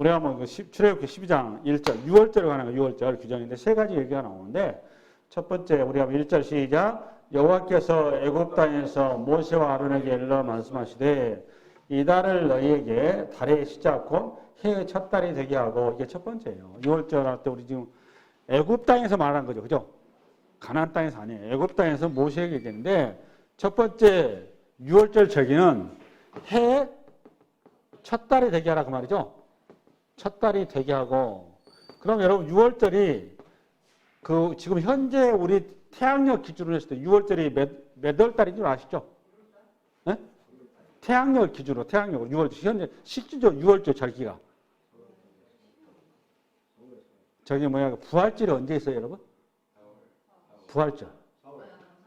우리가 뭐 출애굽기 12장 1절, 6월절에 관한 6월절 규정인데 세 가지 얘기가 나오는데 첫 번째 우리가 1절 시작. 여호와께서 애굽 땅에서 모세와 아론에게 일러 말씀하시되 이 달을 너희에게 달의 시작 곧 해의 첫 달이 되게 하고 이게 첫 번째예요. 6월절 할 때 우리 지금 애굽 땅에서 말하는 거죠. 그죠? 가나안 땅에서 아니에요. 애굽 땅에서 모세에게 얘기했는데 첫 번째 6월절 절기는 해의 첫 달이 되게 하라 그 말이죠. 첫 달이 되게 하고 그럼 여러분 6월절이 그 지금 현재 우리 태양력 기준으로 했을 때 6월절이 몇 월 달인 줄 아시죠? 네? 태양력 기준으로 태양력으로 6월절 현재 실질적으로 6월절 절기가 저기 뭐야 부활절이 언제 있어요 여러분? 부활절.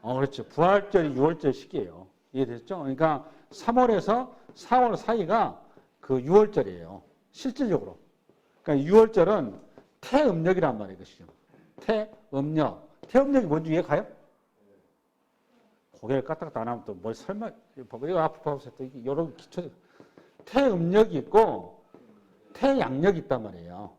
그렇죠. 부활절이 6월절 시기예요. 이해됐죠? 그러니까 3월에서 4월 사이가 그 6월절이에요. 실질적으로. 그러니까 6월절은 태음력이란 말이에요. 이것이. 태음력. 태음력이 뭔지 이해 가요? 고개를 까딱까딱 안 하면 또 뭘 설마 이거 앞으로 또 여러 기초 태음력이 있고 태양력이 있단 말이에요.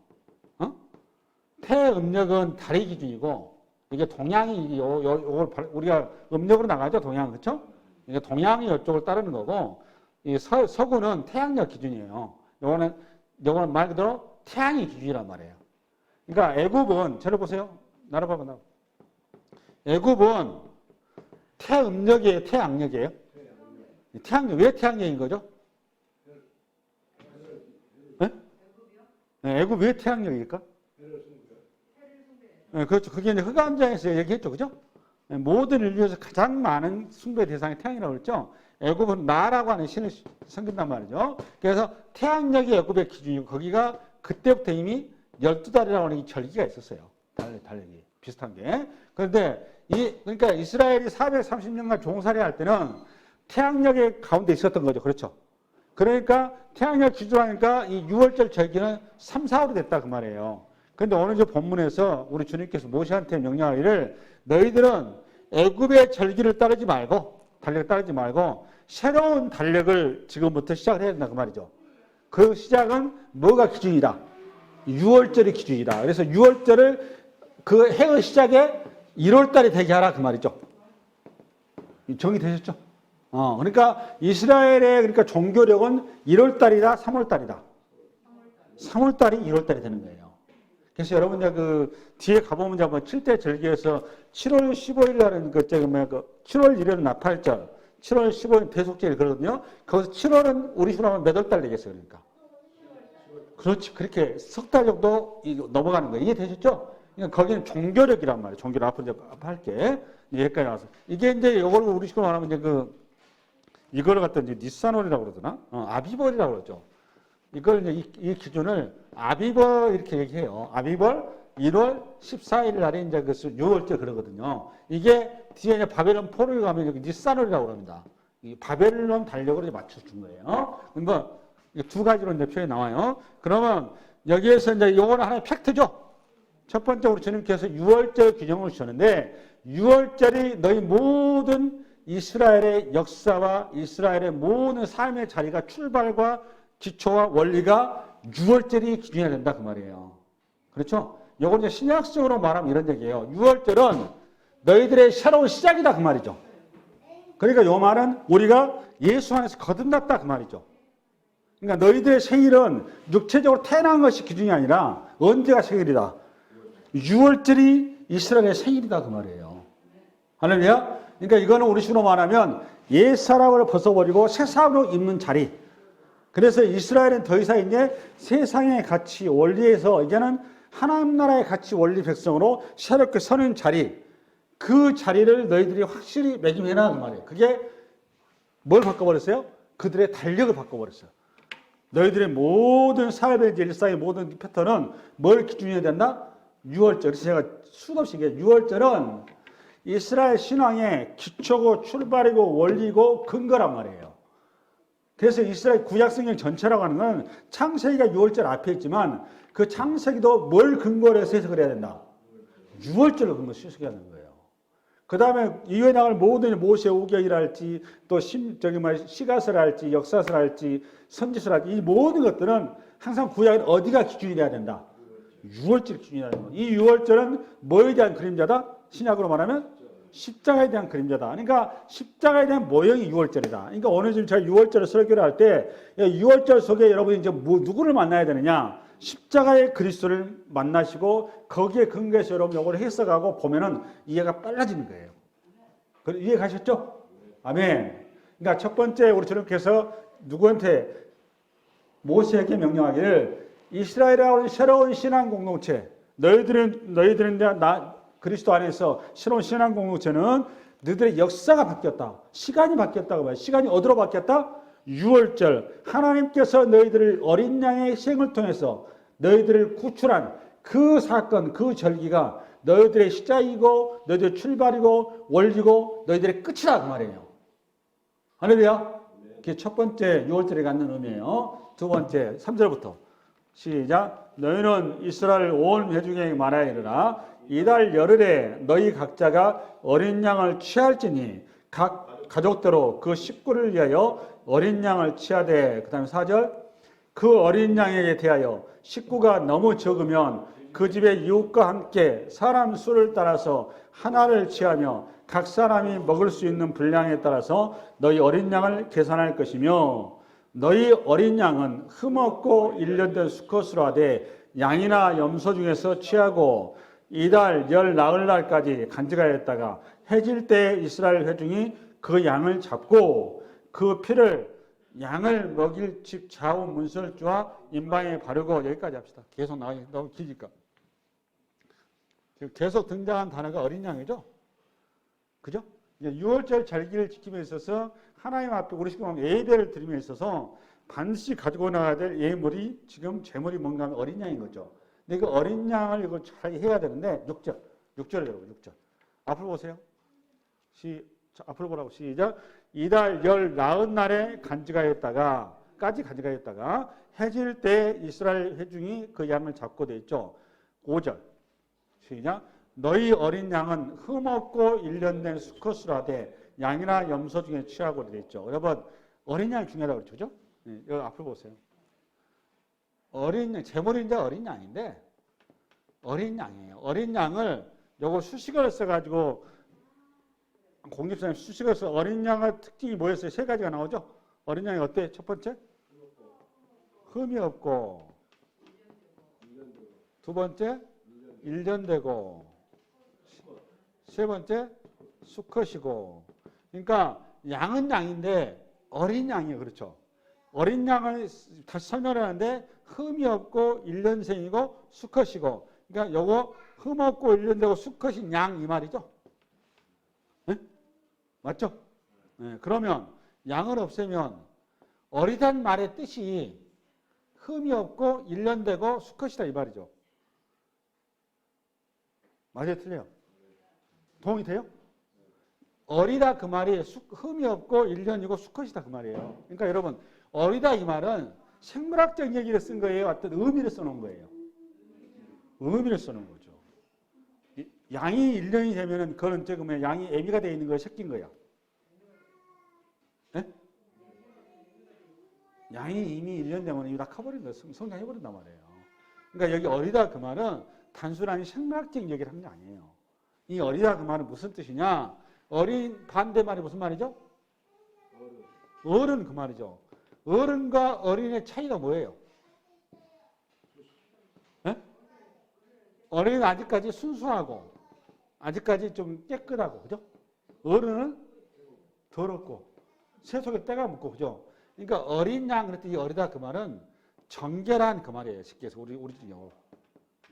태음력은 달의 기준이고 이게 동양이 요걸 우리가 음력으로 나가죠 동양 그렇죠? 이게 동양이 이쪽을 따르는 거고 이 서구는 태양력 기준이에요. 요거는 말 그대로 태양이 기준이란 말이에요. 그러니까 애굽은 저를 보세요. 나를 봐봐 나. 애굽은 태음력이에요, 태양력이에요? 태양력 왜 태양력인 거죠? 네? 애굽 왜 태양력일까? 네, 그렇죠. 그게 이제 흑암장에서 얘기했죠. 그죠? 모든 인류에서 가장 많은 숭배 대상이 태양이라고 그랬죠. 애굽은 나라고 하는 신을 섬긴단 말이죠. 그래서 태양력이 애굽의 기준이고 거기가 그때부터 이미 12달이라고 하는 절기가 있었어요. 달력이. 비슷한 게. 그런데 그러니까 이스라엘이 430년간 종살이 할 때는 태양력의 가운데 있었던 거죠. 그렇죠. 그러니까 태양력 기준으로 하니까 이 6월절 절기는 3, 4월이 됐다 그 말이에요. 그런데 오늘 저 본문에서 우리 주님께서 모세한테 명령하기를 너희들은 애굽의 절기를 따르지 말고 달력을 따르지 말고 새로운 달력을 지금부터 시작을 해야 된다 그 말이죠. 그 시작은 뭐가 기준이다? 6월절이 기준이다. 그래서 6월절을 그 해의 시작에 1월달이 되게 하라 그 말이죠. 정리되셨죠? 그러니까 이스라엘의 그러니까 종교력은 1월달이다, 3월달이다. 3월달이 1월달이 되는 거예요. 그래서 여러분 그 뒤에 가보면 한번 7대 절기에서 7월 15일 날은 그 7월 1일은 나팔절, 7월 15일 대속절 그러거든요. 거기서 7월은 우리 식으로 하면 몇 월달 되겠어요, 그러니까. 그렇지, 그렇게 석 달 정도 넘어가는 거예요. 이해되셨죠? 그러니까 거기는 종교력이란 말이에요. 종교력 앞으로 이제 할게. 여기까지 나와서. 이게 이제 이걸 우리 식으로 말하면 이제 이걸 갖다 이제 니산월이라고 그러더나? 아비벌이라고 그러죠. 이걸 이제 이 기준을 아비벌 이렇게 얘기해요. 아비벌 1월 14일 날에 이제 그 6월째 그러거든요. 이게 뒤에 이제 바벨론 포로에 가면 여기 니산월이라고 그럽니다. 이 바벨론 달력으로 맞춰준 거예요. 그러니까 두 가지로 이제 표현이 나와요. 그러면 여기에서 이제 요거는 하나의 팩트죠. 첫 번째 우리 주님께서 6월절 규정을 주셨는데 6월절이 너희 모든 이스라엘의 역사와 이스라엘의 모든 삶의 자리가 출발과 기초와 원리가 6월절이 기준이 된다 그 말이에요. 그렇죠? 요건 이제 신약적으로 말하면 이런 얘기예요. 6월절은 너희들의 새로운 시작이다 그 말이죠. 그러니까 요 말은 우리가 예수 안에서 거듭났다 그 말이죠. 그러니까 너희들의 생일은 육체적으로 태어난 것이 기준이 아니라 언제가 생일이다. 6월절이 이스라엘의 생일이다 그 말이에요. 할렐루야. 그러니까 이거는 우리 식으로 말하면 옛 사람을 벗어버리고 새 사람으로 입는 자리. 그래서 이스라엘은 더 이상 이제 세상의 가치 원리에서 이제는 하나님 나라의 가치 원리 백성으로 새롭게 서는 자리. 그 자리를 너희들이 확실히 매김해라 그 말이에요. 그게 뭘 바꿔버렸어요? 그들의 달력을 바꿔버렸어요. 너희들의 모든 삶의 일상의 모든 패턴은 뭘 기준해야 된다? 6월절. 그래서 제가 수없이 얘기해요. 6월절은 이스라엘 신앙의 기초고 출발이고 원리고 근거란 말이에요. 그래서 이스라엘 구약성경 전체라고 하는 건 창세기가 6월절 앞에 있지만 그 창세기도 뭘 근거로 해서 해석을 해야 된다? 6월절을 근거로 해석해야 되는 거예요. 그 다음에 이후에 나갈 모든 모세 오경이랄지 또 시가서를 할지 역사서를 할지 선지서를 할지 이 모든 것들은 항상 구약은 어디가 기준이 돼야 된다? 6월절 기준이 돼야 된다. 이 6월절은 뭐에 대한 그림자다? 신약으로 말하면 십자가에 대한 그림자다. 그러니까 십자가에 대한 모형이 6월절이다. 그러니까 오늘 지금 제가 6월절을 설교를 할 때 6월절 속에 여러분이 이제 누구를 만나야 되느냐? 십자가의 그리스도를 만나시고 거기에 근거해서 여러분 이걸 해석하고 보면은 이해가 빨라지는 거예요. 이해 가셨죠? 아멘. 그러니까 첫 번째 우리 주님께서 누구한테 모세에게 명령하기를 이스라엘의 새로운 신앙 공동체 너희들은 그리스도 안에서 새로운 신앙 공동체는 너희들의 역사가 바뀌었다. 시간이 바뀌었다고 봐요. 시간이 어디로 바뀌었다? 6월절 하나님께서 너희들을 어린 양의 생을 통해서 너희들을 구출한 그 사건 그 절기가 너희들의 시작이고 너희들의 출발이고 원리고 너희들의 끝이다 그 말이에요. 할렐루야. 그게 첫 번째 6월절에 갖는 의미예요. 두 번째 3절부터 시작. 너희는 이스라엘 온 회중에게 말하여 이르라. 이달 열흘에 너희 각자가 어린 양을 취할지니 각 가족대로 그 식구를 위하여 어린 양을 취하되. 그 다음에 4절. 그 어린 양에게 대하여 식구가 너무 적으면 그 집의 이웃과 함께 사람 수를 따라서 하나를 취하며 각 사람이 먹을 수 있는 분량에 따라서 너희 어린 양을 계산할 것이며 너희 어린 양은 흠없고 1년 된 수컷으로 하되 양이나 염소 중에서 취하고 이달 열 나흘날까지 간직하였다가 해질 때 이스라엘 회중이 그 양을 잡고 그 피를 양을 먹일 집 좌우 문설주와 임방에 바르고. 여기까지 합시다. 계속 나가기 너무 길니까. 계속 등장한 단어가 어린 양이죠. 그죠? 6월절 절기를 지킴에 있어서 하나님 앞에 우리 지금 예배를 드림에 있어서 반드시 가지고 나가야 될 예물이 지금 제물이 뭔가 하면 어린 양인 거죠. 근데 그 어린 양을 이걸 잘 해야 되는데 6절 여러분 6절 앞으로 보세요. 앞으로 보라고. 시작. 이달 열 나흘 날에 까지 간직하였다가 해질 때 이스라엘 회중이 그 양을 잡고 돼 있죠. 5절 시작. 너희 어린 양은 흠없고 1년 된 수컷으로 하되 양이나 염소 중에 취하고 돼 있죠. 여러분 어린 양이 중요하다고 그러죠. 네, 여기 앞으로 보세요. 어린 양, 제물이 이제 어린 양인데 어린 양이에요. 어린 양을 요거 수식어를 써가지고 공집사님 수식어를 써. 어린 양의 특징이 뭐였어요? 세 가지가 나오죠. 어린 양이 어때? 첫 번째 흠이 없고, 두 번째 1년 되고, 세 번째 수컷이고. 그러니까 양은 양인데 어린 양이에요. 그렇죠. 어린 양을 다시 설명을 하는데 흠이 없고 1년생이고 수컷이고. 그러니까 요거 흠 없고 1년 되고 수컷인 양 이 말이죠. 네? 맞죠? 네. 그러면 양을 없애면 어리단 말의 뜻이 흠이 없고 1년 되고 수컷이다 이 말이죠. 맞아요? 틀려요? 동의 돼요? 어리다 그 말이 흠이 없고 1년이고 수컷이다 그 말이에요. 그러니까 여러분 어리다 이 말은 생물학적 얘기를 쓴 거예요? 어떤 의미를 써놓은 거예요? 의미를 써놓은 거죠. 양이 1년이 되면은 그건 지금 양이 애미가 되어 있는 거예요? 새끼인 거야? 네? 양이 이미 1년 되면 이미 다 커버린 거예요. 성장해버린단 말이에요. 그러니까 여기 어리다 그 말은 단순한 생물학적 얘기를 한 게 아니에요. 이 어리다 그 말은 무슨 뜻이냐? 어린 반대말이 무슨 말이죠? 어른 그 말이죠. 어른과 어린의 차이가 뭐예요? 네? 어린은 아직까지 순수하고 아직까지 좀 깨끗하고 그죠? 어른은 더럽고 새 속에 때가 묻고 그죠? 그러니까 어린 양 그럴 때 이 어리다 그 말은 정결한 그 말이에요. 쉽게 해서 우리 영어로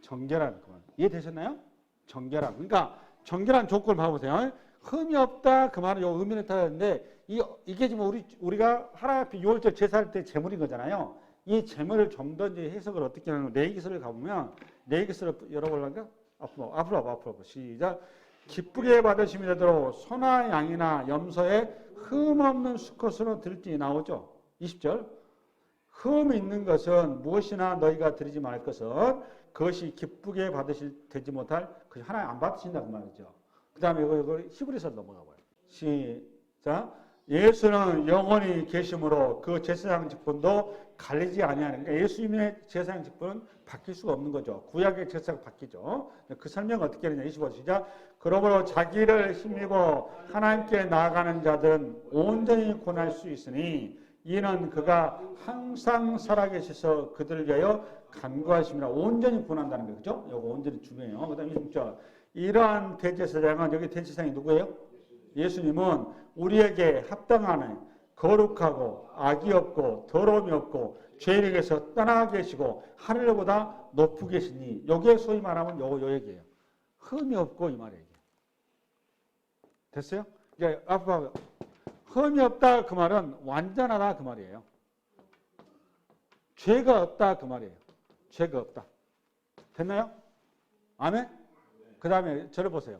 정결한 그 말. 이해되셨나요? 정결한. 그러니까 정결한 조건을 봐보세요. 흠이 없다 그 말은 요 의미를 따야 하는데 이게 지금 우리가 하나님 앞에 6월절 제사할 때 제물인 거잖아요. 이 제물을 좀 더 이제 해석을 어떻게 하는 레위기서를 가보면 레위기서를 열어보려니까 앞으로 시작. 기쁘게 받으시면 되도록 소나 양이나 염소에 흠 없는 수컷으로 드릴지 나오죠. 20절. 흠 있는 것은 무엇이나 너희가 드리지 말 것은 그것이 기쁘게 되지 못할 그것이 하나님 안 받으신다 그 말이죠. 그 다음에 이거 히브리서 넘어가 봐요. 시작. 예수는 영원히 계심으로 그 제사장 직분도 갈리지 아니하는, 그러니까 예수님의 제사장 직분은 바뀔 수가 없는 거죠. 구약의 제사가 바뀌죠. 그 설명을 어떻게 하느냐. 25절 시작. 그러므로 자기를 힘입어 하나님께 나아가는 자들은 온전히 고난할 수 있으니 이는 그가 항상 살아계셔서 그들을 위하여 간구하심이라. 온전히 구원한다는 거죠. 그죠? 이거 온전히 중요해요. 그 다음에 26절. 이러한 대제사장은, 여기 대제사장이 누구예요? 예수님은 우리에게 합당하는 거룩하고 악이 없고 더러움이 없고 죄인에게서 떠나 계시고 하늘보다 높이 계시니, 여기에 소위 말하면 요 얘기예요. 흠이 없고 이 말이에요. 됐어요? 이제 앞으로 흠이 없다 그 말은 완전하다 그 말이에요. 죄가 없다 그 말이에요. 죄가 없다. 됐나요? 아멘? 그 다음에 저를 보세요.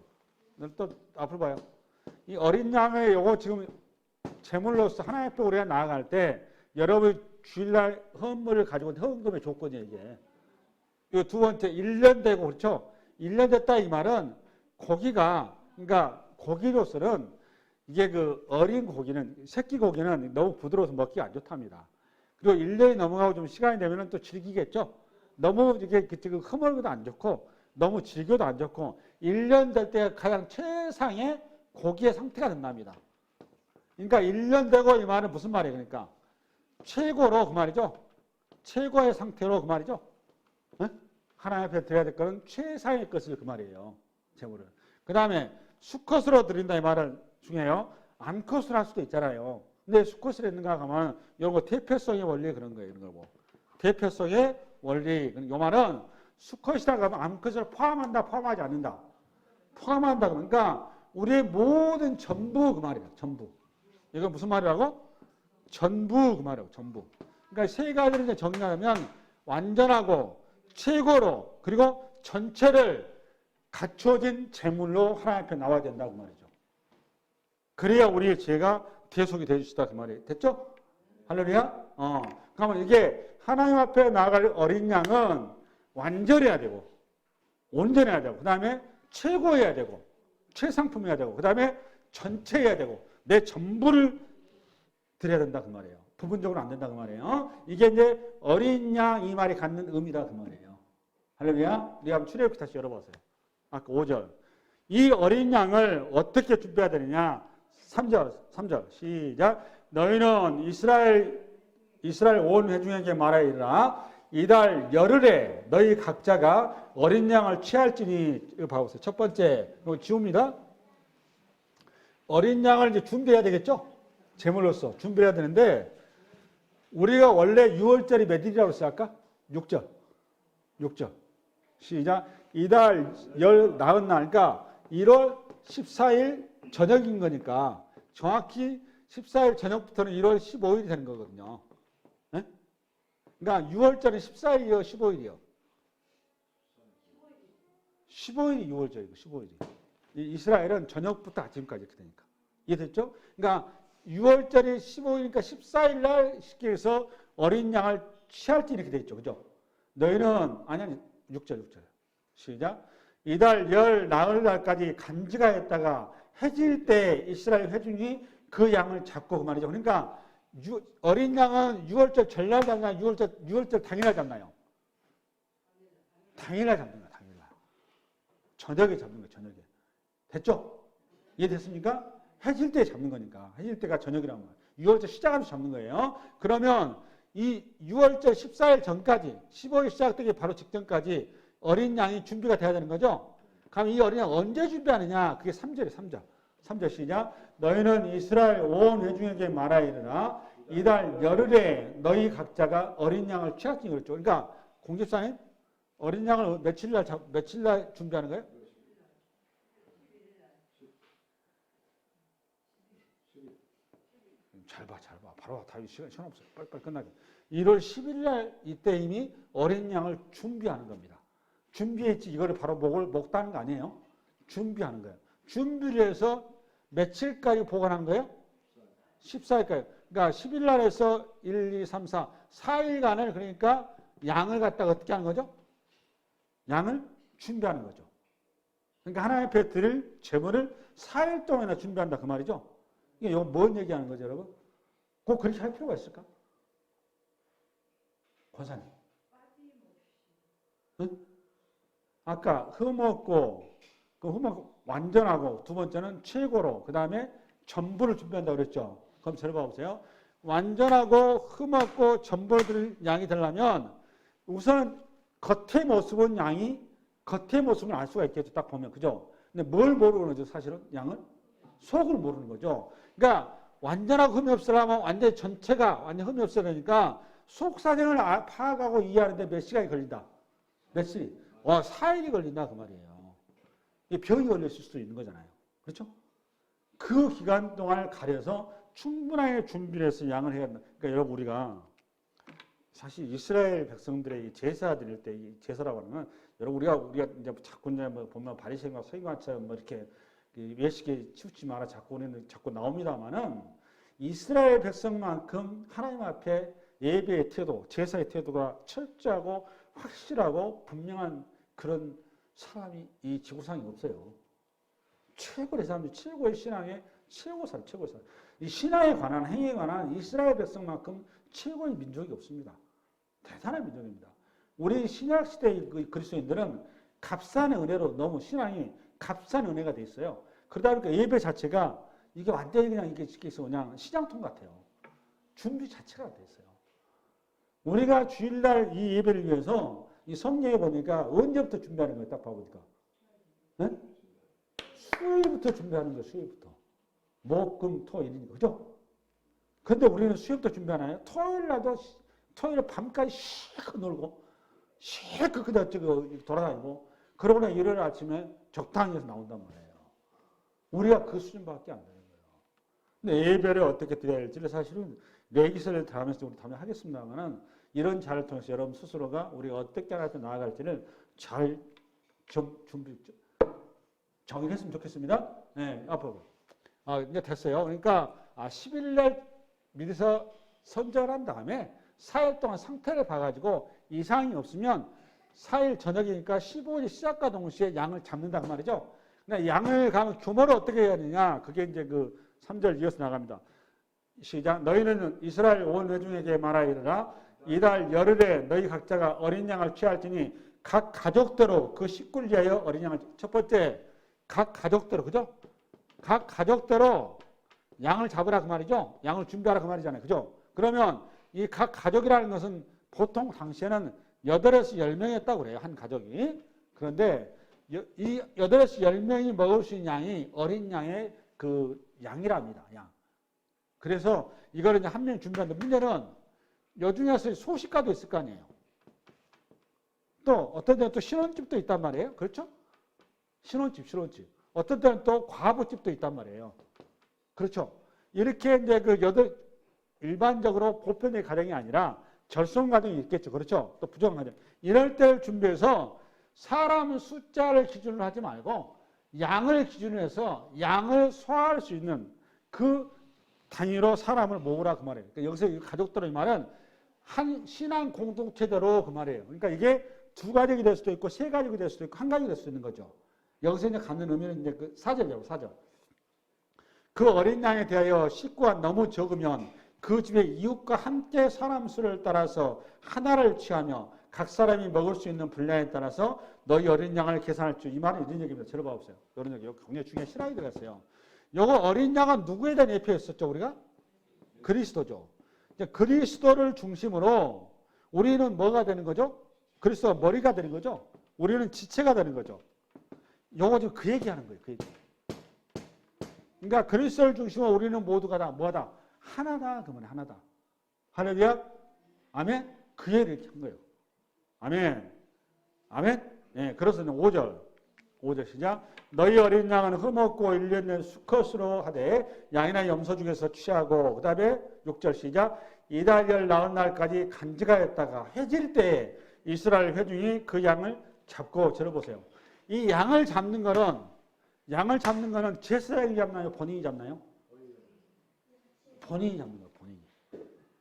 또 앞으로 봐요. 이 어린 양의 요거 지금 제물로서 하나님 앞에 우리가 나아갈 때 여러분 주일날 헌물을 가지고 헌금의 조건이에요. 이게. 이 두 번째 1년 되고, 그렇죠? 1년 됐다 이 말은 고기가, 그러니까 고기로서는 이게 그 어린 고기는, 새끼 고기는 너무 부드러워서 먹기가 안 좋답니다. 그리고 1년이 넘어가고 좀 시간이 되면 또 질기겠죠? 너무 이게 지금 흐물고도 안 좋고 너무 질겨도 안 좋고 1년 될 때 가장 최상의 고기의 상태가 된답니다. 그러니까 1년 되고 이 말은 무슨 말이에요? 그러니까 최고로 그 말이죠. 최고의 상태로 그 말이죠. 네? 하나님 앞에 드려야 될 것은 최상의 것을 그 말이에요. 제물을. 그 다음에 수컷으로 드린다 이 말은 중요해요. 암컷을 할 수도 있잖아요. 근데 수컷을 했는가 하면 이런 거 대표성의 원리 그런 거예요. 이런 거고. 대표성의 원리. 이 말은 수컷이라고 하면 암컷을 포함한다, 포함하지 않는다. 포함한다. 그러니까 우리의 모든 전부 그 말이에요. 전부. 이건 무슨 말이라고? 전부 그 말이에요. 전부. 그러니까 세 가지를 이제 정리하면 완전하고 최고로 그리고 전체를 갖춰진 제물로 하나님 앞에 나와야 된다고 말이죠. 그래야 우리의 죄가 대속이 되주시다 그 말이에요. 됐죠? 할렐루야? 그러면 이게 하나님 앞에 나아갈 어린 양은 완전해야 되고 온전해야 되고 그 다음에 최고해야 되고 최상품해야 되고 그 다음에 전체해야 되고 내 전부를 드려야 된다 그 말이에요. 부분적으로 안 된다 그 말이에요. 이게 이제 어린 양 이 말이 갖는 의미다 그 말이에요. 할렐루야? 우리 한번 출애굽기 다시 열어보세요. 아까 5절. 이 어린 양을 어떻게 준비해야 되느냐? 3절 시작. 너희는 이스라엘 온 회중에게 말하여 이르라. 이달 열흘에 너희 각자가 어린 양을 취할지니. 이거 봐보세요. 첫 번째 이거 지웁니다. 어린 양을 이제 준비해야 되겠죠? 제물로서 준비해야 되는데 우리가 원래 6월절이 몇 일이라고 했어요? 아까? 6절 시작. 이달 열 나은 날, 그러니까 1월 14일 저녁인 거니까 정확히 14일 저녁부터는 1월 15일이 되는 거거든요. 네? 그러니까 6월절은 14일이요, 15일이요? 15일이 6월절이고 15일이. 이스라엘은 저녁부터 아침까지 이렇게 되니까. 이해됐죠? 그러니까 6월절이 15일이니까 14일 날 쉽게 해서 어린 양을 취할지 이렇게 돼 있죠. 그죠? 너희는 아니 6절 시작. 이달 열 나흘 날까지 간직하였다가 해질 때 이스라엘 회중이 그 양을 잡고 그 말이죠. 그러니까 어린 양은 6월절 전날 잡나요? 6월절 당일날 잡나요? 당일날 잡는 거야. 당일날. 저녁에 잡는 거예요. 저녁에. 됐죠? 이해됐습니까? 해질 때 잡는 거니까. 해질 때가 저녁이란 말이에요. 6월절 시작하면서 잡는 거예요. 그러면 이 6월절 14일 전까지 15일 시작되기 바로 직전까지 어린 양이 준비가 돼야 되는 거죠. 그럼 이 어린 양 언제 준비하느냐? 그게 3절이에요. 3절 시작. 너희는 이스라엘 온 회중에게 말하여 이르라. 이달 열흘에 너희 각자가 어린 양을 취할지 그랬죠. 그러니까 공집사님 어린 양을 며칠 날 준비하는 거예요? 잘 봐. 바로 다 시간 없어요. 빨리 끝나게. 1월 10일 날 이때 이미 어린 양을 준비하는 겁니다. 준비했지 이거를 바로 먹다는 거 아니에요. 준비하는 거예요. 준비를 해서 며칠까지 보관한 거예요? 14일까지. 그러니까 10일 날에서 1, 2, 3, 4, 4일간을 그러니까 양을 갖다가 어떻게 하는 거죠? 양을 준비하는 거죠. 그러니까 하나님 앞에 드릴 제물을 4일 동안이나 준비한다 그 말이죠. 이게 뭔 얘기하는 거죠, 여러분? 꼭 그렇게 할 필요가 있을까? 권사님. 응? 아까 흠없고 그 흠없고 완전하고 두 번째는 최고로 그 다음에 전부를 준비한다고 그랬죠. 그럼 잘 봐보세요. 완전하고 흠없고 전부를 양이 되려면 우선 겉의 모습은 겉의 모습은 알 수가 있겠죠. 딱 보면 그죠. 근데 뭘 모르는 거죠. 사실은 양은 속을 모르는 거죠. 그러니까 완전하고 흠이 없으려면 완전 전체가 완전 흠이 없어야 되니까 속 사정을 파악하고 이해하는데 몇 시간이 걸린다. 몇 시? 4일이 걸린다 그 말이에요. 이게 병이 걸렸을 수도 있는 거잖아요. 그렇죠? 그 기간 동안을 가려서 충분하게 준비를 해서 양을 해야 한다. 그러니까 여러분 우리가 사실 이스라엘 백성들의 제사 드릴 때 이 제사라고 하는 건 여러분 우리가 이제 자꾸 이제 뭐 보면 바리새인과 서기관처럼 뭐 이렇게 외식에 치우치 마라 자꾸 나옵니다만은 이스라엘 백성만큼 하나님 앞에 예배의 태도, 제사의 태도가 철저하고 확실하고 분명한 그런 사람이 이 지구상에 없어요. 최고의 사람들, 최고의 신앙의 최고의 사람. 이 신앙에 관한 행위에 관한 이스라엘 백성만큼 최고의 민족이 없습니다. 대단한 민족입니다. 우리 신약 시대의 그리스도인들은 값싼 은혜로 너무 신앙이 값싼 은혜가 돼 있어요. 그러다 보니까 예배 자체가 이게 완전히 그냥 이게 그냥 시장통 같아요. 준비 자체가 돼 있어요. 우리가 주일날 이 예배를 위해서 이 성경에 보니까 언제부터 준비하는 거예요? 딱 봐보니까. 네? 수요일부터 준비하는 거예요. 수요일부터. 목, 금, 토, 일이니까. 그죠? 근데 우리는 수요일부터 준비하나요? 토요일 밤까지 실컷 놀고 실컷 그냥 돌아다니고 그러고 나 일요일 아침에 적당히 해서 나온단 말이에요. 우리가 그 수준밖에 안 되는 거예요. 근데 예배를 어떻게 드려야 할지를 사실은 레기설을 다음에서 우리 다음에 하겠습니다만은 이런 자를 통해서 여러분 스스로가 우리가 어떻게 나아갈지를 잘 준비 정리했으면 좋겠습니다. 네, 앞으로. 이제 됐어요. 그러니까 10일날 미리서 선정을 한 다음에 4일 동안 상태를 봐가지고 이상이 없으면 4일 저녁이니까 15일 시작과 동시에 양을 잡는다 그 말이죠. 근데 양을 가면 규모를 어떻게 해야 되냐? 그게 이제 그 3절 이어서 나갑니다. 시작. 너희는 이스라엘 온 회중에게 말하여 이르라. 이달 열흘에 너희 각자가 어린 양을 취할지니 각 가족대로 그 식구를 위하여 어린 양을 첫 번째 각 가족대로 그죠? 각 가족대로 양을 잡으라 그 말이죠. 양을 준비하라 그 말이잖아요. 그죠? 그러면 이 각 가족이라는 것은 보통 당시에는 8에서 10명이었다고 그래요. 한 가족이. 그런데 이 8에서 10명이 먹을 수 있는 양이 어린 양의 그 양이랍니다. 양. 그래서 이거를 이제 한 명 준비하는데 문제는 여중에서 소식가도 있을 거 아니에요. 또 어떤 데는 또 신혼집도 있단 말이에요. 그렇죠? 신혼집. 어떤 때는 또 과부집도 있단 말이에요. 그렇죠? 이렇게 이제 일반적으로 보편의 가정이 아니라 절성 가정이 있겠죠. 그렇죠? 또 부정 가정. 이럴 때를 준비해서 사람 숫자를 기준으로 하지 말고 양을 기준으로 해서 양을 소화할 수 있는 그 단위로 사람을 모으라 그 말이에요. 그러니까 여기서 가족들의 말은 한 신앙 공동체대로 그 말이에요. 그러니까 이게 2가족이 될 수도 있고 3가족이 될 수도 있고 1가족이 될 수도 있는 거죠. 여기서 이제 갖는 의미는 이제 그 4절이라고 4절. 그 어린 양에 대하여 식구가 너무 적으면 그 집의 이웃과 함께 사람 수를 따라서 하나를 취하며 각 사람이 먹을 수 있는 분량에 따라서 너희 어린 양을 계산할 줄. 이 말은 이런 얘기입니다. 들어봐보세요. 이런 얘기 굉장히 중요한 실학이 들어갔어요. 요거 어린 양은 누구에 대한 예표였었죠? 우리가? 그리스도죠. 이제 그리스도를 중심으로 우리는 뭐가 되는 거죠? 그리스도가 머리가 되는 거죠. 우리는 지체가 되는 거죠. 요거 지금 그 얘기하는 거예요. 그 얘기. 그러니까 그리스도를 중심으로 우리는 모두가 다 뭐하다? 하나다. 그 말이 하나다. 할렐루야. 아멘. 그 얘기를 이렇게 한 거예요. 아멘. 아멘. 예, 그래서 5절 시작. 너희 어린 양은 흠없고 1년 된 수컷으로 하되 양이나 염소 중에서 취하고 그 다음에 6절 시작. 이달 열 나온 날까지 간직하였다가 해질 때에 이스라엘 회중이 그 양을 잡고 들어보세요. 이 양을 잡는 거는 제사장이 잡나요? 본인이 잡나요? 본인이 잡는 거예요. 본인이.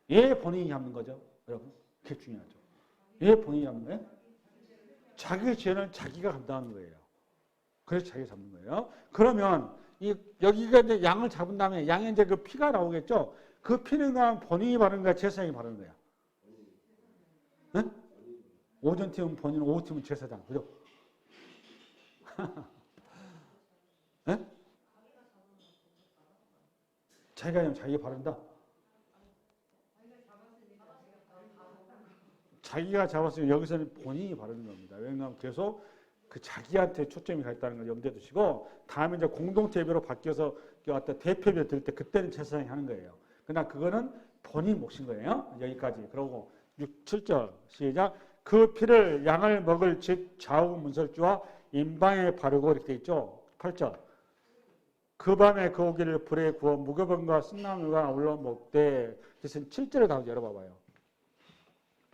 왜 본인이 잡는 거죠? 여러분 그게 중요하죠. 왜 본인이 잡는 거예요? 자기 죄는 자기가 감당하는 거예요. 그래서 자기가 잡는 거예요. 그러면 여기가 이제 양을 잡은 다음에 양에 이제 그 피가 나오겠죠. 그 피는 본인이 바르는 거야, 제사장이 바르는 거야. 네? 오전 팀은 본인, 오후 팀은 제사장. 그죠? 네? 자기가 하면 자기가 바른다. 자기가 잡았으면 여기서는 본인이 바르는 겁니다. 왜냐하면 계속 그 자기한테 초점이 가 있다는 걸 염두에 두시고 다음에 이제 공동체 예배로 바뀌어서 어떤 대표 예배 드릴 때 그때는 제사장이 하는 거예요. 그러나 그거는 본인 몫인 거예요. 여기까지. 그러고 6, 7절 시작. 그 피를 양을 먹을 집 좌우 문설주와 임방에 바르고 이렇게 돼 있죠. 8절. 그 밤에 그 고기를 불에 구워 무교병과 쓴나물과 아울러 먹되. 그래서 7절에 다 열어봐봐요.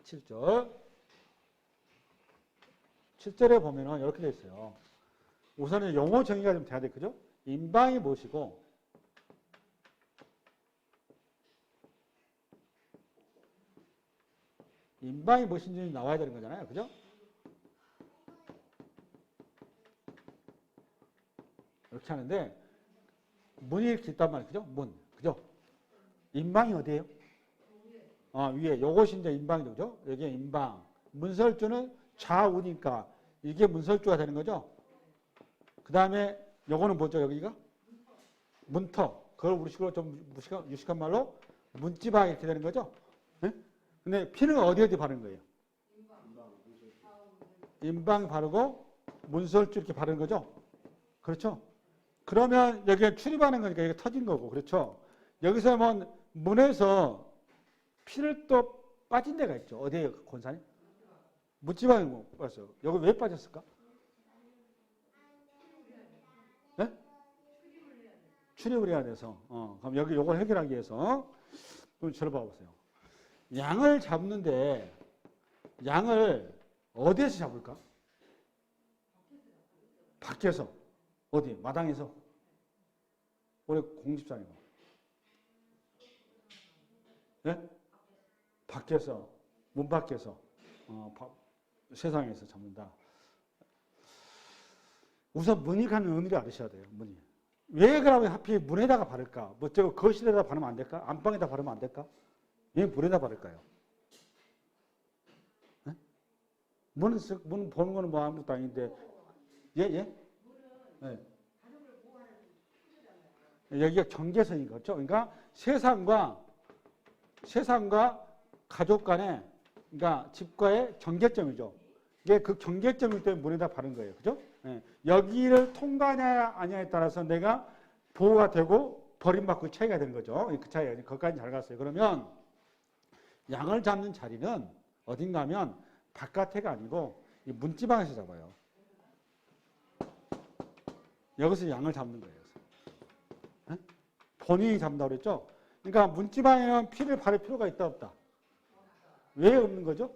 7절. 7절에 보면은 이렇게 되어 있어요. 우선은 용어 정의가 좀 돼야 돼. 그죠? 임방이 무엇이고, 임방이 무엇인지 나와야 되는 거잖아요. 그죠? 이렇게 하는데, 문이 이렇게 있단 말이에요. 그죠? 문. 그죠? 임방이 어디예요? 위에. 요것이 이제 임방이죠. 그죠? 여기에 임방. 문설주는 좌우니까 이게 문설주가 되는 거죠. 그 다음에 요거는 뭐죠? 여기가? 문터. 그걸 우리식으로 좀 유식한 말로 문지방 이렇게 되는 거죠. 네? 근데 피는 어디 바르는 거예요? 임방 바르고 문설주 이렇게 바르는 거죠. 그렇죠? 그러면 여기에 출입하는 거니까 이게 터진 거고. 그렇죠? 여기서 뭐 문에서 피를 또 빠진 데가 있죠. 어디에요? 권산이? 문지방이 뭐 빠졌어요. 여기 왜 빠졌을까? 네? 출입을 해야 돼서. 그럼 여기 요걸 해결하기 위해서 좀 들어봐 보세요. 양을 잡는데 양을 어디에서 잡을까? 밖에서. 어디? 마당에서. 우리 공집사니까. 네? 밖에서. 문 밖에서. 세상에서 잡는다. 우선 문이 가는 의미를 알으셔야 돼요. 문이. 왜 그러면 하필 문에다가 바를까? 뭐 저거 거실에다 바르면 안 될까? 안방에다 바르면 안 될까? 왜 문에다 바를까요? 네? 문 보는 거는 뭐 아무것도 아닌데. 예? 네. 여기가 경계선인 거죠. 그러니까 세상과 가족 간의, 그러니까 집과의 경계점이죠. 이게 그 경계점이기 때문에 문에다 바른 거예요. 그죠? 네. 여기를 통과하냐 아니냐에 따라서 내가 보호가 되고 버림받고 차이가 되는 거죠. 그 차이가. 거기까지 잘 갔어요. 그러면 양을 잡는 자리는 어딘가 하면 바깥에가 아니고 이 문지방에서 잡아요. 여기서 양을 잡는 거예요. 네? 본인이 잡는다고 그랬죠? 그러니까 문지방에는 피를 바를 필요가 있다 없다? 왜 없는 거죠?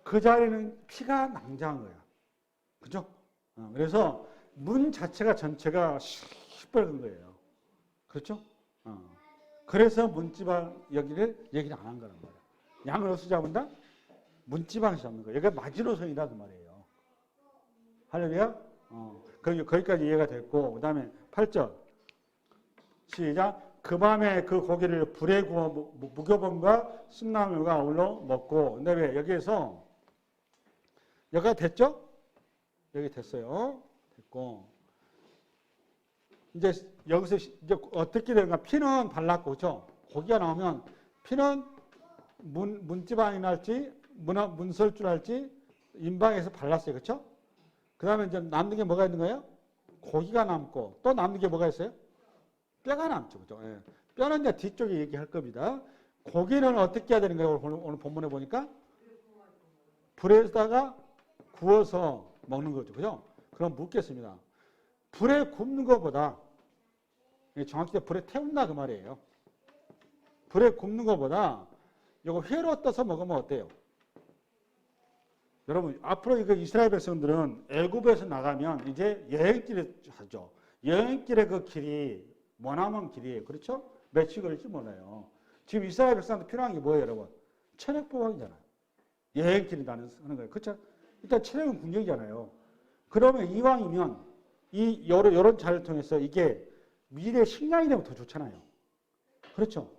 그 자리는 피가 낭자한 거야. 그죠? 그래서 문 자체가 전체가 시뻘건 거예요. 그렇죠? 그래서 문지방 여기를 얘기를 안 한 거란 말이야. 양을 어디서 잡는다? 문지방에서 잡는 거예요. 여기가 마지노선이다 그 말이에요. 할렐루야? 거기까지 이해가 됐고, 그 다음에 8절. 시작. 그 밤에 그 고기를 불에 구워 무교범과 순나물과 아울러 먹고. 근데 왜 여기에서 여기가 됐죠? 여기 됐어요. 됐고. 이제 여기서 이제 어떻게 되는가? 피는 발랐고, 그렇죠? 고기가 나오면 피는 문지방이나 할지 문설줄 할지 임방에서 발랐어요. 그렇죠? 그 다음에 이제 남는 게 뭐가 있는 거예요? 고기가 남고, 또 남는 게 뭐가 있어요? 뼈가 남죠. 그죠? 예. 뼈는 이제 뒤쪽에 얘기할 겁니다. 고기는 어떻게 해야 되는 거예요? 오늘 본문에 보니까? 불에다가 구워서 먹는 거죠. 그죠? 그럼 묻겠습니다. 불에 굽는 것보다, 정확히 불에 태운다 그 말이에요. 불에 굽는 것보다 이거 회로 떠서 먹으면 어때요? 여러분, 앞으로 이거 이스라엘 백성들은 애굽에서 나가면 이제 여행길을 하죠. 여행길의 그 길이 머나먼 길이에요. 그렇죠? 며칠 걸릴지 몰라요. 지금 이스라엘 백성한테 필요한 게 뭐예요, 여러분? 체력보강이잖아요. 여행길이 하는 거예요. 그렇죠? 일단 체력은 궁극이잖아요. 그러면 이왕이면 이런 자를 통해서 이게 미래 식량이 되면 더 좋잖아요. 그렇죠?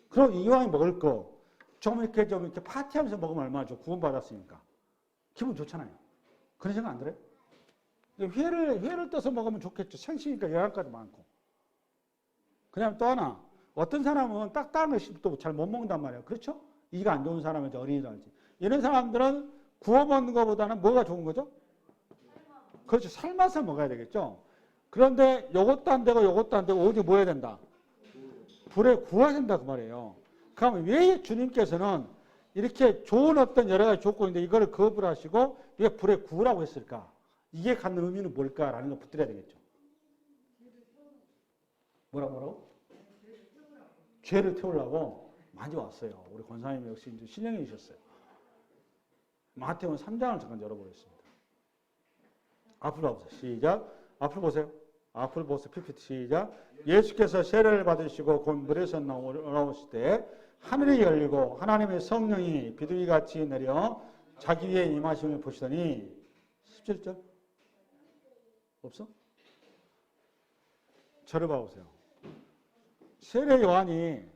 그럼 이왕이 먹을 거, 좀 이렇게 파티하면서 먹으면 얼마나 좋아. 구원받았으니까. 기분 좋잖아요. 그런 생각 안 들어요? 회를 떠서 먹으면 좋겠죠. 생식이니까 영양가도 많고. 그다음 또 하나. 어떤 사람은 딱딱한 것도 잘 못 먹는단 말이에요. 그렇죠? 이가 안 좋은 사람이지, 어린이라든지. 이런 사람들은 구워 먹는 것보다는 뭐가 좋은 거죠? 그렇죠. 삶아서 먹어야 되겠죠. 그런데 이것도 안 되고 이것도 안 되고 오직 뭐 해야 된다? 불에 구워야 된다 그 말이에요. 그러면 왜 주님께서는 이렇게 좋은 어떤 여러 가지 조건인데 이거를 거부를 하시고 왜 불에 구우라고 했을까? 이게 갖는 의미는 뭘까라는 걸 붙들어야 되겠죠. 뭐라고? 죄를 태우려고 많이 왔어요. 우리 권사님 역시 이제 신령이셨어요. 마태복음 3장을 잠깐 열어보겠습니다. 앞으로 보세요. 시작. 앞으로 보세요. 앞으로 보세요. PPT 시작. 예수께서 세례를 받으시고 곧 물에서 나오실 때 하늘이 열리고 하나님의 성령이 비둘기같이 내려 자기 위에 임하심을 보시더니 17절 없어? 저를 봐보세요. 세례 요한이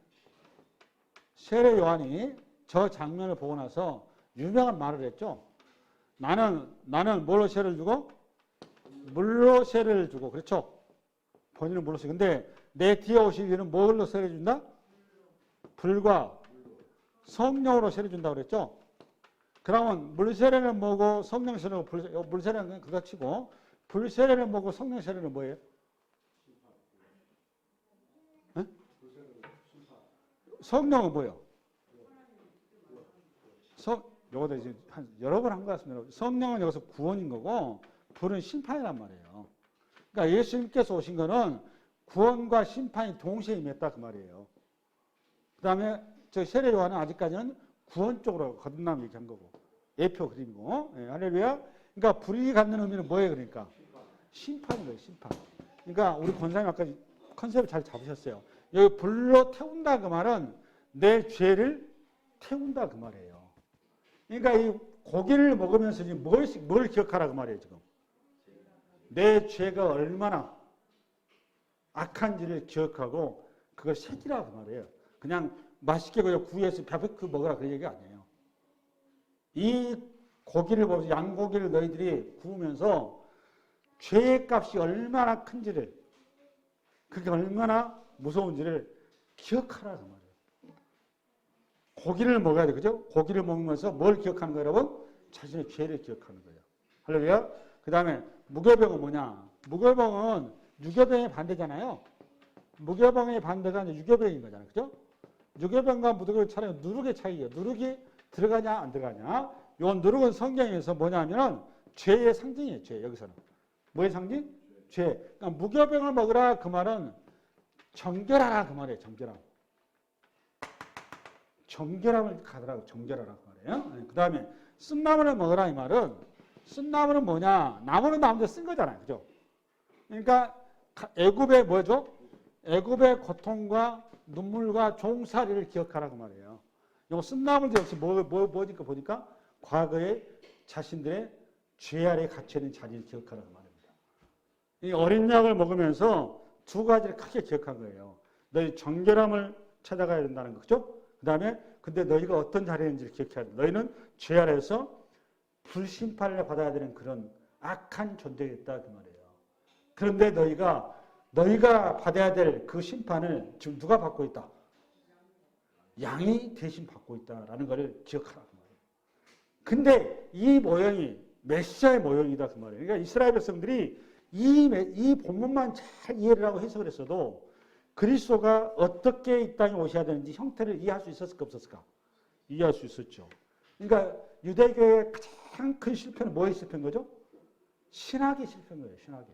저 장면을 보고 나서 유명한 말을 했죠. 나는 뭘로 세례를 주고? 물로 세례를 주고. 그렇죠? 본인은 물로 세례. 근데 내 뒤에 오실 이는 뭘로 세례 준다? 불과 성령으로 세례 준다고 그랬죠? 그러면 물 세례는 뭐고 성령 세례는 물 세례는 그거 치고 불 세례는 뭐고 성령 세례는 뭐예요? 네? 성령은 뭐예요? 요거도 이제 한 여러 번 한 것 같습니다. 성령은 여기서 구원인 거고 불은 심판이란 말이에요. 그러니까 예수님께서 오신 거는 구원과 심판이 동시에 임했다 그 말이에요. 그 다음에 저 세례 요한은 아직까지는 구원 쪽으로 거듭남 얘기한 거고 예표 그림이고. 예, 할렐루야. 그러니까 불이 갖는 의미는 뭐예요? 그러니까 심판인 거예요. 심판. 그러니까 우리 권사님 아까 컨셉을 잘 잡으셨어요. 여기 불로 태운다 그 말은 내 죄를 태운다 그 말이에요. 그러니까 이 고기를 먹으면서 지금 뭘 기억하라 그 말이에요. 지금 내 죄가 얼마나 악한지를 기억하고 그걸 새기라 그 말이에요. 그냥 맛있게 그냥 구이해서 바베큐 먹으라 그 얘기가 아니에요. 이 고기를 보면서 양고기를 너희들이 구우면서 죄의 값이 얼마나 큰지를 그게 얼마나 무서운지를 기억하라 그 말이에요. 고기를 먹어야 돼. 그죠? 고기를 먹으면서 뭘 기억하는 거예요, 여러분? 자신의 죄를 기억하는 거예요. 할렐루야. 그 다음에 무교병은 뭐냐? 무교병은 유교병의 반대잖아요. 무교병의 반대가 이제 유교병인 거잖아요. 그죠? 유교병과 무교병의 차이는 누룩의 차이예요. 누룩이 들어가냐 안 들어가냐. 요 누룩은 성경에서 뭐냐면 죄의 상징이에요. 죄. 여기서는. 뭐의 상징? 죄. 그러니까 무교병을 먹으라 그 말은 정결하라 그 말이에요. 정결함. 정결함을 가더라고. 정결하라 그 말이에요. 그 다음에 쓴나물을 먹으라 이 말은 쓴나물은 뭐냐? 나무는 나무대로 쓴 거잖아요. 그죠? 그러니까 애굽의 뭐죠? 애굽의 고통과 눈물과 종살이를 기억하라 그 말이에요. 이 쓴나물도 역시 뭐니까 보니까 과거에 자신들의 죄 아래에 갇혀있는 자리를 기억하라 그 말입니다. 이 어린 약을 먹으면서 두 가지를 크게 기억한 거예요. 너희 정결함을 찾아가야 된다는 거죠. 그 다음에 근데 너희가 어떤 자리에 있는지를 기억해야 돼. 너희는 죄 아래에서 불심판을 받아야 되는 그런 악한 존재겠다 그 말이에요. 그런데 너희가 받아야 될 그 심판을 지금 누가 받고 있다? 양이 대신 받고 있다라는 것을 기억하라 그 말이에요. 근데 이 모형이 메시아의 모형이다 그 말이에요. 그러니까 이스라엘 백성들이 이 본문만 잘 이해를 하고 해석을 했어도 그리스도가 어떻게 이 땅에 오셔야 되는지 형태를 이해할 수 있었을까 없었을까? 이해할 수 있었죠. 그러니까 유대교의 가장 큰 실패는 뭐의 실패인 거죠? 신학의 실패인 거예요. 신학의.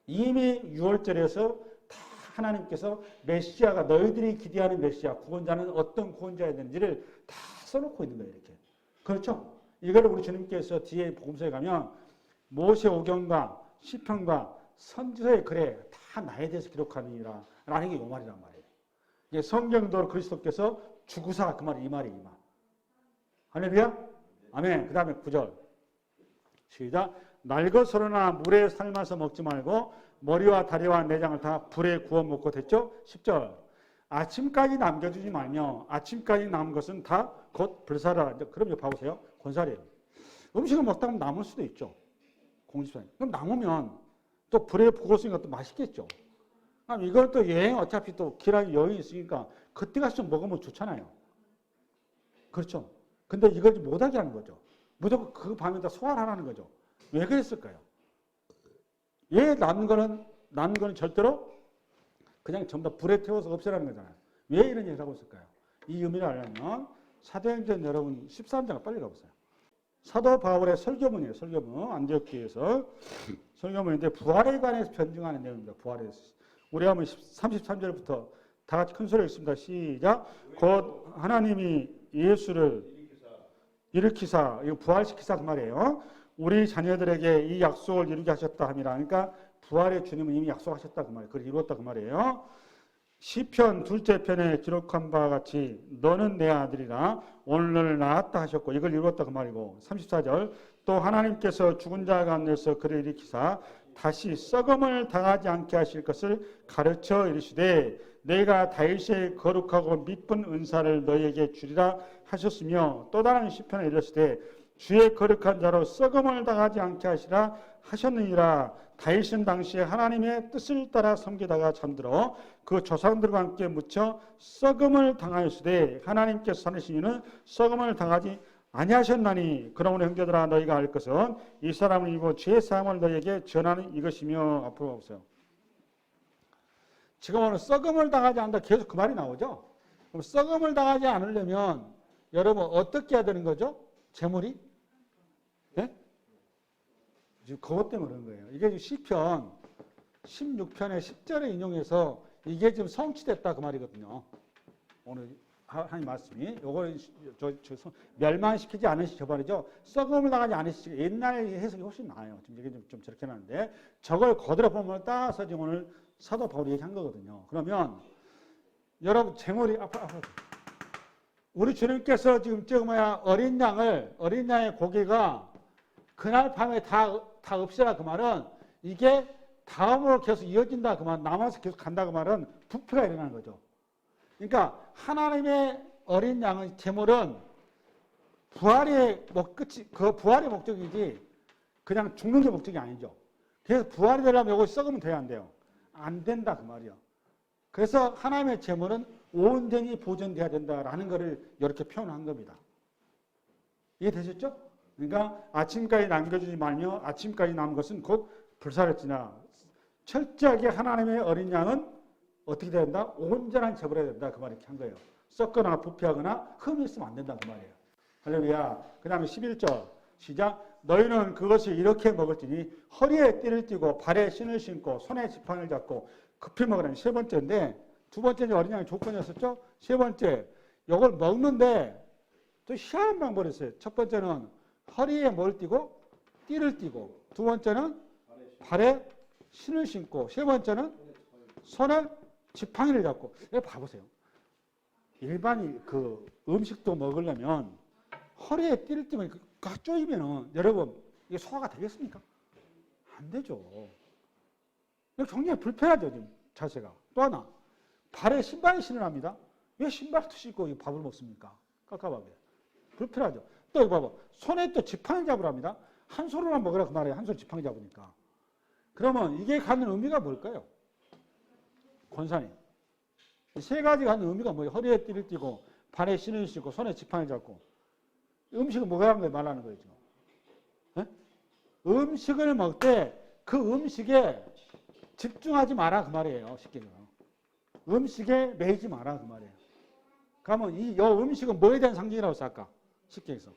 이미 6월절에서 다 하나님께서 메시아가 너희들이 기대하는 메시아, 구원자는 어떤 구원자여야 되는지를 다 써놓고 있는 거예요. 이렇게. 그렇죠? 이걸 우리 주님께서 뒤에 복음서에 가면 모세오경과 시편과 선지서의 글에 다 나에 대해서 기록하느니라 라는 게 이 말이란 말이에요. 이게 성경도 그리스도께서 주구사 그 말이 이 말이 이 말. 할렐루야? 아멘. 그 다음에 9절. 시작. 날것으로나 물에 삶아서 먹지 말고 머리와 다리와 내장을 다 불에 구워 먹고 됐죠? 10절. 아침까지 남겨주지 말며 아침까지 남은 것은 다 곧 불사라. 그럼 여기 봐보세요. 권사래요. 음식을 먹다 보면 남을 수도 있죠. 공집사님. 그럼 남으면 또 불에 구웠으니까 또 맛있겠죠. 그럼 이걸 또 여행 어차피 또 길하게 여행이 있으니까 그때 가서 좀 먹으면 좋잖아요. 그렇죠. 근데 이걸 못하게 하는 거죠. 무조건 그 밤에다 소환하라는 거죠. 왜 그랬을까요? 왜 남는 거는 절대로 그냥 전부 다 불에 태워서 없애라는 거잖아요. 왜 이런 얘기를 하고 있을까요? 이 의미를 알려면 사도행전 여러분 13장 빨리 가보세요. 사도 바울의 설교문이에요. 설교문. 안디옥교에서 설교문인데 부활에 관해서 변증하는 내용입니다. 부활에 대해서. 우리 한번 33절부터 다 같이 큰 소리로 읽습니다. 시작. 곧 하나님이 예수를 일으키사, 이거 부활시키사 그 말이에요. 우리 자녀들에게 이 약속을 이루게 하셨다 함이라. 그러니까 부활의 주님은 이미 약속하셨다 그 말이에요. 그걸 이루었다 그 말이에요. 시편 둘째 편에 기록한 바와 같이 너는 내 아들이라 오늘 낳았다 하셨고 이걸 이루었다 그 말이고 34절 또 하나님께서 죽은 자 가운데서 그를 일으키사 다시 썩음을 당하지 않게 하실 것을 가르쳐 이르시되 내가 다윗의 거룩하고 미쁜 은사를 너희에게 주리라 하셨으며 또 다른 시편에 이르시되 주의 거룩한 자로 썩음을 당하지 않게 하시라 하셨느니라. 다윗은 당시에 하나님의 뜻을 따라 섬기다가 잠들어 그 조상들과 함께 묻혀 썩음을 당하였으되 하나님께서 살리신 이는 썩음을 당하지 아니하셨나니 그러므로 형제들아 너희가 알 것은 이 사람을 입어 죄 사함을 너희에게 전하는 이것이며. 앞으로 보세요. 지금 오늘 썩음을 당하지 않는다 계속 그 말이 나오죠. 그럼 썩음을 당하지 않으려면 여러분 어떻게 해야 되는 거죠? 재물이? 네? 지금 그것 때문에 그런 거예요. 이게 지금 시편 16편의 10절에 인용해서 이게 지금 성취됐다 그 말이거든요. 오늘 하나님 말씀이 요걸 멸망시키지 않으시죠 말이죠. 썩음을 당하지 않으시죠. 옛날 해석이 훨씬 나아요. 지금 이게 좀 저렇게 나는데 저걸 거들어 보면 따라서 지금 오늘 사도 바울이 얘기한 거거든요. 그러면 여러분 재물이 앞으로 우리 주님께서 지금 어린 양의 고기가 그날 밤에 다 없애라 그 말은 이게 다음으로 계속 이어진다 그 말, 남아서 계속 간다 그 말은 부패가 일어나는 거죠. 그러니까 하나님의 어린 양의 제물은 부활의 끝이 그 부활의 목적이지 그냥 죽는 게 목적이 아니죠. 그래서 부활이 되려면 이것이 썩으면 돼야 안 돼요. 안 된다 그 말이요. 그래서 하나님의 제물은 온전히 보존돼야 된다라는 것을 이렇게 표현한 겁니다. 이해되셨죠? 그러니까 아침까지 남겨주지 말며 아침까지 남은 것은 곧 불사를지나 철저하게 하나님의 어린 양은 어떻게 돼야 된다? 온전한 제물이 해야 된다. 그 말 이렇게 한 거예요. 썩거나 부패하거나 흠이 있으면 안 된다. 그 말이에요. 할렐루야. 그 다음에 11절 시작. 너희는 그것을 이렇게 먹을지니 허리에 띠를 띠고 발에 신을 신고 손에 지팡이를 잡고 급히 먹으라는 세 번째인데 두 번째는 어린 양의 조건이었었죠. 세 번째 이걸 먹는데 또 희한한 방법을 했어요. 첫 번째는 허리에 뭘 띠고 띠를 띠고 두 번째는 발에 신을 신고 세 번째는 손에 지팡이를 잡고. 여기 봐보세요. 일반이 그 음식도 먹으려면 허리에 띠를 띠면 꽉 조이면은 여러분 이게 소화가 되겠습니까? 안 되죠. 굉장히 불편하죠 지금 자세가. 또 하나 발에 신발을 신으랍니다. 왜 신발도 신고 밥을 먹습니까? 깝깝하게. 불편하죠. 또 이거 봐봐. 손에 또 지팡이 잡으랍니다. 한 손으로만 먹으라 그 말이에요. 한 손 지팡이 잡으니까. 그러면 이게 갖는 의미가 뭘까요? 권사님. 세 가지가 갖는 의미가 뭐예요? 허리에 띠를 띠고 발에 신을 신고 손에 지팡이 잡고. 음식을 먹으라는 걸 말하는 거예요. 지금. 네? 음식을 먹을 때 그 음식에 집중하지 마라 그 말이에요. 쉽게 얘기해서. 음식에 매이지 마라 그 말이에요. 그러면 이 음식은 뭐에 대한 상징이라고 했어 아까? 쉽게 해서.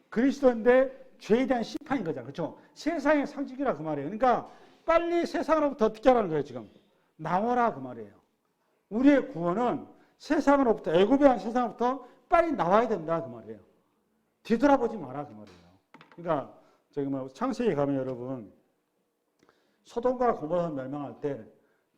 그리스도인데 죄에 대한 심판인 거잖아요. 그렇죠? 세상의 상징이라 그 말이에요. 그러니까 빨리 세상으로부터 어떻게 하라는 거예요 지금? 나와라 그 말이에요. 우리의 구원은 세상으로부터 애굽의 세상으로부터 빨리 나와야 된다 그 말이에요. 뒤돌아보지 마라 그 말이에요. 그러니까 저기 창세기 가면 여러분 소돔과 고모라 멸망할 때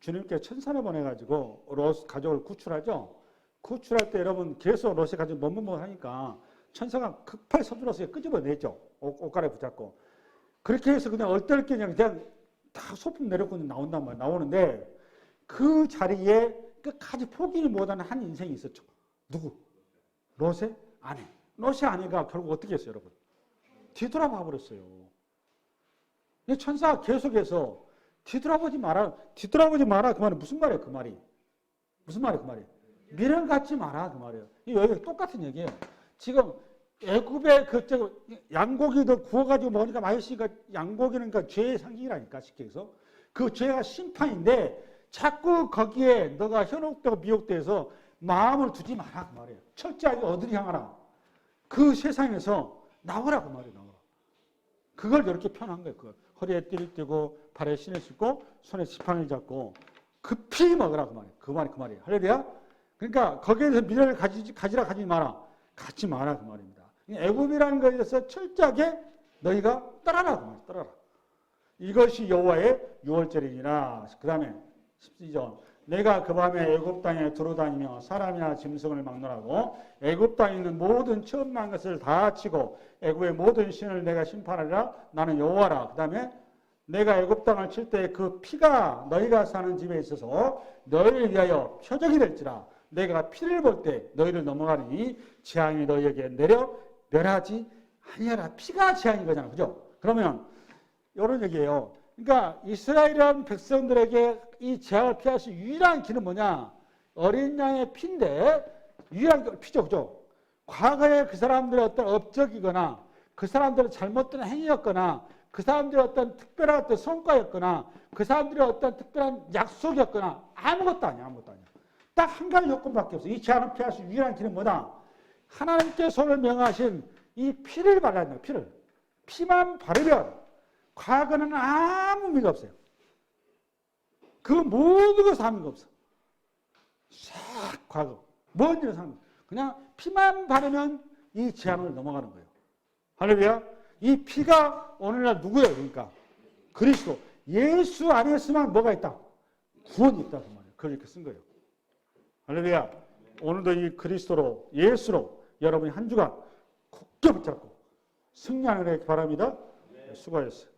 주님께 천사를 보내가지고 롯 가족을 구출하죠. 구출할 때 여러분 계속 롯이 가지고 머뭇머뭇 하니까 천사가 급하게 서둘러서 끄집어내죠. 옷가래 붙잡고. 그렇게 해서 그냥 얼떨결에 그냥 다 소품 내려고 나온단 말이에요. 나오는데 그 자리에 끝까지 포기를 못하는 한 인생이 있었죠. 누구? 롯의 아내. 롯의 아내가 결국 어떻게 했어요, 여러분? 뒤돌아봐 버렸어요. 이 천사가 계속해서 뒤돌아보지 마라. 그 말은 무슨 말이에요, 그 말이? 무슨 말이에요, 그 말이? 미련 갖지 마라, 그 말이에요. 여기 똑같은 얘기예요. 지금 애굽의 양고기들 구워가지고 먹으니까 맛있으니까 양고기는 그러니까 죄의 상징이라니까, 쉽게 해서. 그 죄가 심판인데 자꾸 거기에 너가 현혹되고 미혹돼서 마음을 두지 마라, 그 말이에요. 철저하게 어디를 향하라? 그 세상에서 나오라, 그 말이에요, 나오라. 그걸 이렇게 표현한 거예요. 그걸. 허리에 띠를 띠고 발에 신을 신고 손에 지팡이를 잡고 급히 먹으라, 그 말이에요. 그 말이에요. 할렐루야? 그러니까 거기에 대해서 미련을 가지라, 가지지 마라. 갖지 마라, 그 말입니다. 애굽이라는 것에 대해서 철저하게 너희가 떠나라, 그 말이에요. 떠나라. 이것이 여호와의 유월절이니라. 그 다음에 12절. 내가 그 밤에 애굽 땅에 두루다니며 사람이나 짐승을 막론하고 애굽 땅에 있는 모든 처음 난 것을 다 치고 애굽의 모든 신을 내가 심판하리라. 나는 여호와라. 그 다음에 내가 애굽 땅을 칠 때 그 피가 너희가 사는 집에 있어서 너희를 위하여 표적이 될지라. 내가 피를 볼 때 너희를 넘어가리니 재앙이 너희에게 내려 멸하지 아니하라. 피가 재앙인 거잖아, 그죠? 그러면 이런 얘기예요. 그러니까 이스라엘이라는 백성들에게 이 재앙을 피할 수 유일한 길은 뭐냐? 어린 양의 피인데 유일한 피죠, 그죠? 과거에 그 사람들의 어떤 업적이거나 그 사람들의 잘못된 행위였거나 그 사람들의 어떤 특별한 어떤 성과였거나 그 사람들의 어떤 특별한 약속이었거나 아무것도 아니야, 아무것도 아니야. 딱 한 가지 요건밖에 없어. 이 재앙을 피할 수 유일한 길은 뭐다? 하나님께서 명하신 이 피를 발라야 돼요, 피를. 피만 바르면 과거는 아무 의미가 없어요. 그 모든 것을 하는 거 없어. 싹 과거. 뭔 일을 하는 거. 그냥 피만 바르면 이 재앙을 넘어가는 거예요. 할렐루야. 이 피가 오늘날 누구예요? 그러니까 그리스도. 예수 안에서만 뭐가 있다? 구원이 있다. 그 말이에요. 그걸 이렇게 쓴 거예요. 할렐루야. 오늘도 이 그리스도로, 예수로 여러분이 한 주간 굳게 붙잡고 승리하는 길 바랍니다. 수고하셨어요.